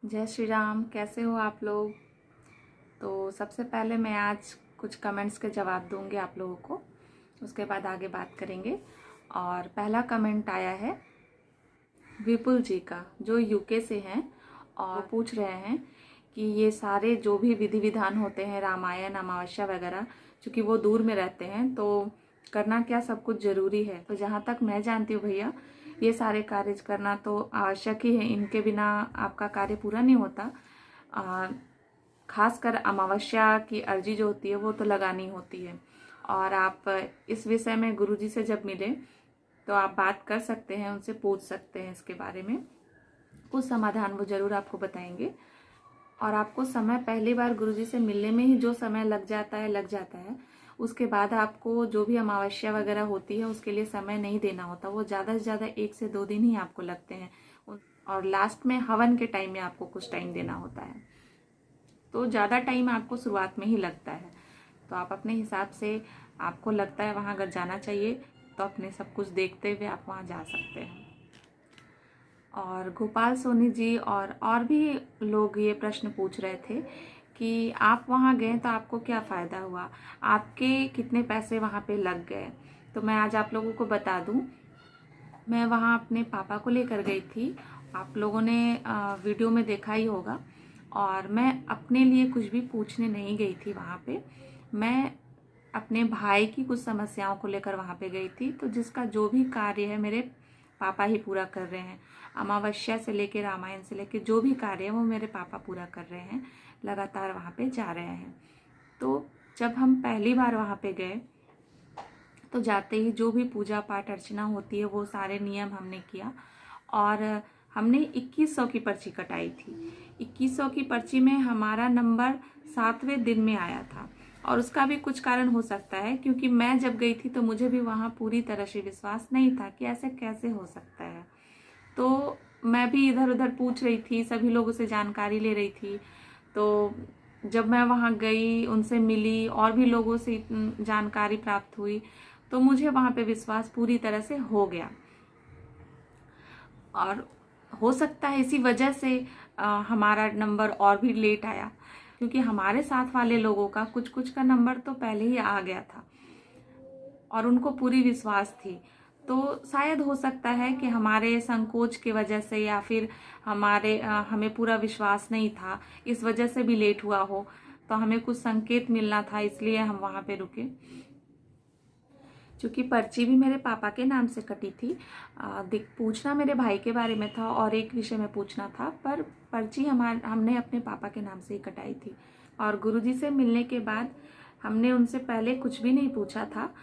जय श्री राम। कैसे हो आप लोग। तो सबसे पहले मैं आज कुछ कमेंट्स के जवाब दूंगी आप लोगों को, उसके बाद आगे बात करेंगे। और पहला कमेंट आया है विपुल जी का, जो यूके से हैं और पूछ रहे हैं कि ये सारे जो भी विधि विधान होते हैं, रामायण अमावस्या वगैरह, चूँकि वो दूर में रहते हैं तो करना क्या सब कुछ ज़रूरी है। तो जहाँ तक मैं जानती हूँ भैया, ये सारे कार्य करना तो आवश्यक ही है, इनके बिना आपका कार्य पूरा नहीं होता। खासकर अमावस्या की अर्जी जो होती है वो तो लगानी होती है। और आप इस विषय में गुरुजी से जब मिले तो आप बात कर सकते हैं, उनसे पूछ सकते हैं इसके बारे में, कुछ समाधान वो ज़रूर आपको बताएंगे। और आपको समय पहली बार गुरुजी से मिलने में ही जो समय लग जाता है, उसके बाद आपको जो भी अमावस्या वगैरह होती है उसके लिए समय नहीं देना होता। वो ज़्यादा से ज़्यादा 1 से 2 दिन ही आपको लगते हैं, और लास्ट में हवन के टाइम में आपको कुछ टाइम देना होता है। तो ज़्यादा टाइम आपको शुरुआत में ही लगता है। तो आप अपने हिसाब से, आपको लगता है वहाँ अगर जाना चाहिए तो अपने सब कुछ देखते हुए आप वहाँ जा सकते हैं। और गोपाल सोनी जी और भी लोग ये प्रश्न पूछ रहे थे कि आप वहाँ गए तो आपको क्या फ़ायदा हुआ, आपके कितने पैसे वहाँ पे लग गए। तो मैं आज आप लोगों को बता दूं, मैं वहाँ अपने पापा को लेकर गई थी। आप लोगों ने वीडियो में देखा ही होगा। और मैं अपने लिए कुछ भी पूछने नहीं गई थी वहाँ पे, मैं अपने भाई की कुछ समस्याओं को लेकर वहाँ पे गई थी। तो जिसका जो भी कार्य है मेरे पापा ही पूरा कर रहे हैं। अमावस्या से लेकर रामायण से लेकर जो भी कार्य है वो मेरे पापा पूरा कर रहे हैं, लगातार वहाँ पे जा रहे हैं। तो जब हम पहली बार वहाँ पे गए तो जाते ही जो भी पूजा पाठ अर्चना होती है वो सारे नियम हमने किया। और हमने 2100 की पर्ची कटाई थी। 2100 की पर्ची में हमारा नंबर 7वें दिन में आया था। और उसका भी कुछ कारण हो सकता है, क्योंकि मैं जब गई थी तो मुझे भी वहाँ पूरी तरह से विश्वास नहीं था कि ऐसे कैसे हो सकता है। तो मैं भी इधर उधर पूछ रही थी, सभी लोगों से जानकारी ले रही थी। तो जब मैं वहाँ गई, उनसे मिली और भी लोगों से जानकारी प्राप्त हुई, तो मुझे वहाँ पे विश्वास पूरी तरह से हो गया। और हो सकता है इसी वजह से हमारा नंबर और भी लेट आया, क्योंकि हमारे साथ वाले लोगों का कुछ कुछ का नंबर तो पहले ही आ गया था और उनको पूरी विश्वास थी। तो शायद हो सकता है कि हमारे संकोच की वजह से, या फिर हमें पूरा विश्वास नहीं था, इस वजह से भी लेट हुआ हो। तो हमें कुछ संकेत मिलना था, इसलिए हम वहाँ पे रुके। चूँकि पर्ची भी मेरे पापा के नाम से कटी थी, पूछना मेरे भाई के बारे में था और एक विषय में पूछना था, पर पर्ची हमने अपने पापा के नाम से ही कटाई थी। और गुरुजी से मिलने के बाद हमने उनसे पहले कुछ भी नहीं पूछा था,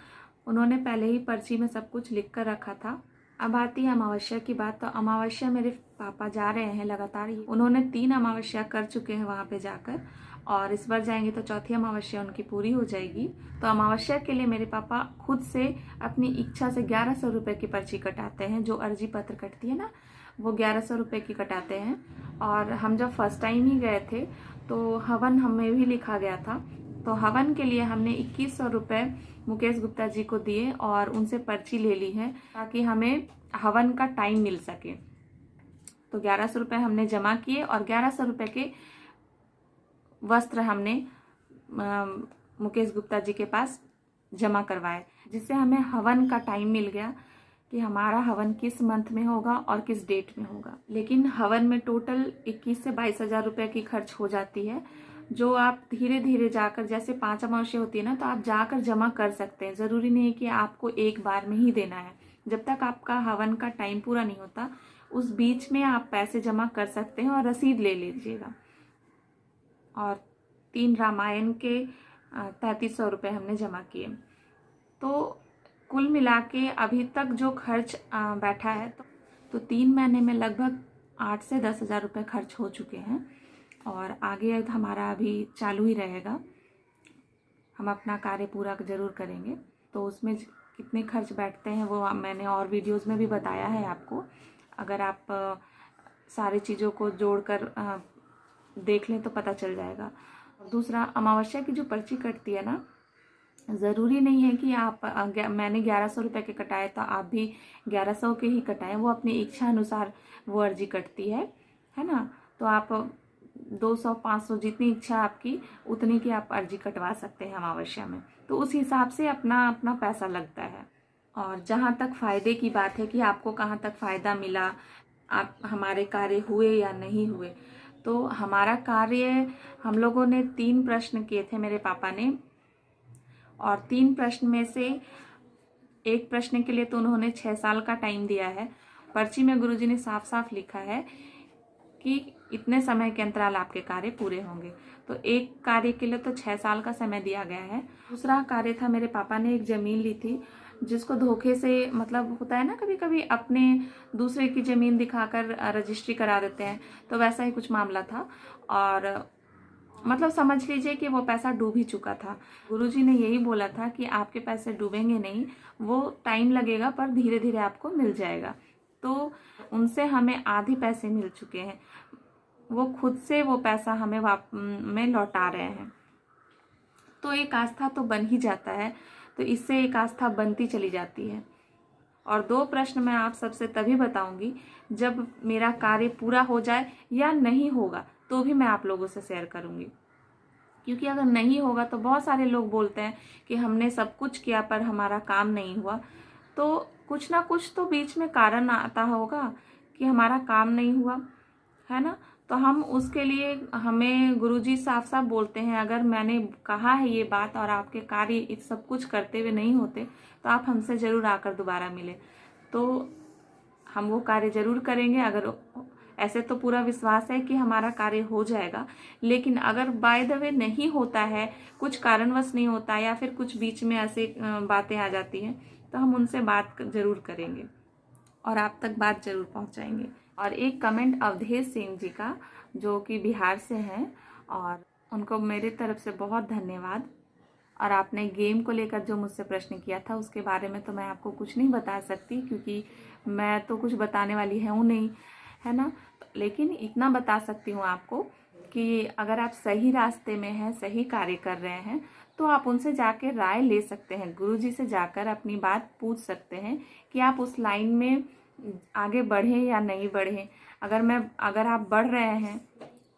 उन्होंने पहले ही पर्ची में सब कुछ लिख कर रखा था। अब आती है अमावस्या की बात। तो अमावस्या मेरे पापा जा रहे हैं लगातार ही, उन्होंने 3 अमावस्या कर चुके हैं वहाँ पे जाकर, और इस बार जाएंगे तो चौथी अमावस्या उनकी पूरी हो जाएगी। तो अमावस्या के लिए मेरे पापा खुद से अपनी इच्छा से 1100 रुपये की पर्ची कटाते हैं। जो अर्जी पत्र कटती है ना, वो 1100 रुपये की कटाते हैं। और हम जब फर्स्ट टाइम ही गए थे तो हवन हमें भी लिखा गया था। तो हवन के लिए हमने 2100 रुपये मुकेश गुप्ता जी को दिए और उनसे पर्ची ले ली है, ताकि हमें हवन का टाइम मिल सके। तो 1100 रुपये हमने जमा किए और 1100 रुपये के वस्त्र हमने मुकेश गुप्ता जी के पास जमा करवाए, जिससे हमें हवन का टाइम मिल गया कि हमारा हवन किस मंथ में होगा और किस डेट में होगा। लेकिन हवन में टोटल 21 से 22 हज़ार रुपये की खर्च हो जाती है, जो आप धीरे धीरे जाकर, जैसे 5 अमावस्या होती है ना, तो आप जाकर जमा कर सकते हैं। ज़रूरी नहीं है कि आपको एक बार में ही देना है। जब तक आपका हवन का टाइम पूरा नहीं होता, उस बीच में आप पैसे जमा कर सकते हैं और रसीद ले लीजिएगा। और 3 रामायण के 3300 रुपये हमने जमा किए। तो कुल मिला के अभी तक जो खर्च बैठा है, तो 3 महीने में लगभग 8 से 10 हज़ार रुपये खर्च हो चुके हैं। और आगे हमारा अभी चालू ही रहेगा, हम अपना कार्य पूरा ज़रूर करेंगे। तो उसमें कितने खर्च बैठते हैं वो मैंने और वीडियोज़ में भी बताया है आपको। अगर आप सारी चीज़ों को जोड़कर देख लें तो पता चल जाएगा। दूसरा, अमावस्या की जो पर्ची कटती है ना, ज़रूरी नहीं है कि मैंने 1100 रुपये के कटाए तो आप भी 1100 के ही कटाएं। वो अपनी इच्छा अनुसार वो अर्जी कटती है ना। तो आप 200-500 जितनी इच्छा आपकी उतनी की आप अर्जी कटवा सकते हैं अमावस्या में। तो उस हिसाब से अपना अपना पैसा लगता है। और जहाँ तक फ़ायदे की बात है कि आपको कहाँ तक फ़ायदा मिला, आप हमारे कार्य हुए या नहीं हुए, तो हमारा कार्य हम लोगों ने 3 प्रश्न किए थे मेरे पापा ने, और 3 प्रश्न में से एक प्रश्न के लिए तो उन्होंने 6 साल का टाइम दिया है। पर्ची में गुरुजी ने साफ साफ लिखा है कि इतने समय के अंतराल आपके कार्य पूरे होंगे। तो एक कार्य के लिए तो 6 साल का समय दिया गया है। दूसरा कार्य था, मेरे पापा ने एक ज़मीन ली थी जिसको धोखे से, मतलब होता है ना कभी कभी अपने दूसरे की ज़मीन दिखाकर रजिस्ट्री करा देते हैं, तो वैसा ही कुछ मामला था। और मतलब समझ लीजिए कि वो पैसा डूब ही चुका था। गुरुजी ने यही बोला था कि आपके पैसे डूबेंगे नहीं, वो टाइम लगेगा पर धीरे धीरे आपको मिल जाएगा। तो उनसे हमें आधे पैसे मिल चुके हैं, वो खुद से वो पैसा हमें में लौटा रहे हैं। तो एक आस्था तो बन ही जाता है, तो इससे एक आस्था बनती चली जाती है। और 2 प्रश्न मैं आप सबसे तभी बताऊंगी जब मेरा कार्य पूरा हो जाए, या नहीं होगा तो भी मैं आप लोगों से शेयर करूंगी। क्योंकि अगर नहीं होगा तो बहुत सारे लोग बोलते हैं कि हमने सब कुछ किया पर हमारा काम नहीं हुआ, तो कुछ ना कुछ तो बीच में कारण आता होगा कि हमारा काम नहीं हुआ, है ना। तो हम उसके लिए, हमें गुरुजी साफ साफ बोलते हैं, अगर मैंने कहा है ये बात और आपके कार्य इस सब कुछ करते हुए नहीं होते तो आप हमसे ज़रूर आकर दोबारा मिले। तो हम वो कार्य ज़रूर करेंगे। अगर ऐसे तो पूरा विश्वास है कि हमारा कार्य हो जाएगा, लेकिन अगर बाय द वे नहीं होता है, कुछ कारणवश नहीं होता, या फिर कुछ बीच में ऐसे बातें आ जाती हैं, तो हम उनसे बात ज़रूर करेंगे और आप तक बात ज़रूर पहुंचाएंगे। और एक कमेंट अवधेश सिंह जी का, जो कि बिहार से हैं, और उनको मेरे तरफ से बहुत धन्यवाद। और आपने गेम को लेकर जो मुझसे प्रश्न किया था उसके बारे में तो मैं आपको कुछ नहीं बता सकती, क्योंकि मैं तो कुछ बताने वाली हूँ नहीं, है ना। लेकिन इतना बता सकती हूँ आपको कि अगर आप सही रास्ते में हैं, सही कार्य कर रहे हैं, तो आप उनसे जाके राय ले सकते हैं। गुरुजी से जाकर अपनी बात पूछ सकते हैं कि आप उस लाइन में आगे बढ़ें या नहीं बढ़ें। अगर आप बढ़ रहे हैं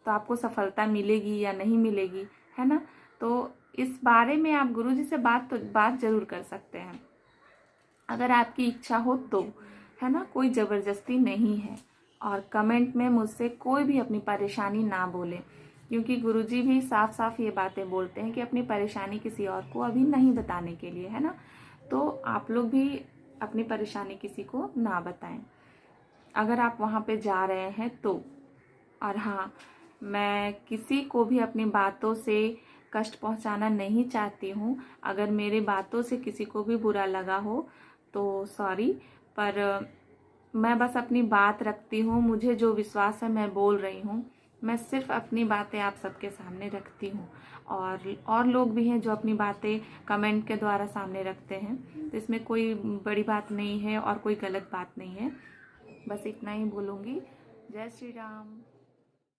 तो आपको सफलता मिलेगी या नहीं मिलेगी, है ना। तो इस बारे में आप गुरुजी से बात जरूर कर सकते हैं, अगर आपकी इच्छा हो तो, है ना। कोई ज़बरदस्ती नहीं है। और कमेंट में मुझसे कोई भी अपनी परेशानी ना बोले, क्योंकि गुरुजी भी साफ साफ ये बातें बोलते हैं कि अपनी परेशानी किसी और को अभी नहीं बताने के लिए, है ना। तो आप लोग भी अपनी परेशानी किसी को ना बताएं अगर आप वहाँ पे जा रहे हैं तो। और हाँ, मैं किसी को भी अपनी बातों से कष्ट पहुँचाना नहीं चाहती हूँ। अगर मेरी बातों से किसी को भी बुरा लगा हो तो सॉरी, पर मैं बस अपनी बात रखती हूँ। मुझे जो विश्वास है मैं बोल रही हूँ। मैं सिर्फ अपनी बातें आप सबके सामने रखती हूँ, और लोग भी हैं जो अपनी बातें कमेंट के द्वारा सामने रखते हैं। तो इसमें कोई बड़ी बात नहीं है और कोई गलत बात नहीं है। बस इतना ही बोलूँगी। जय श्री राम।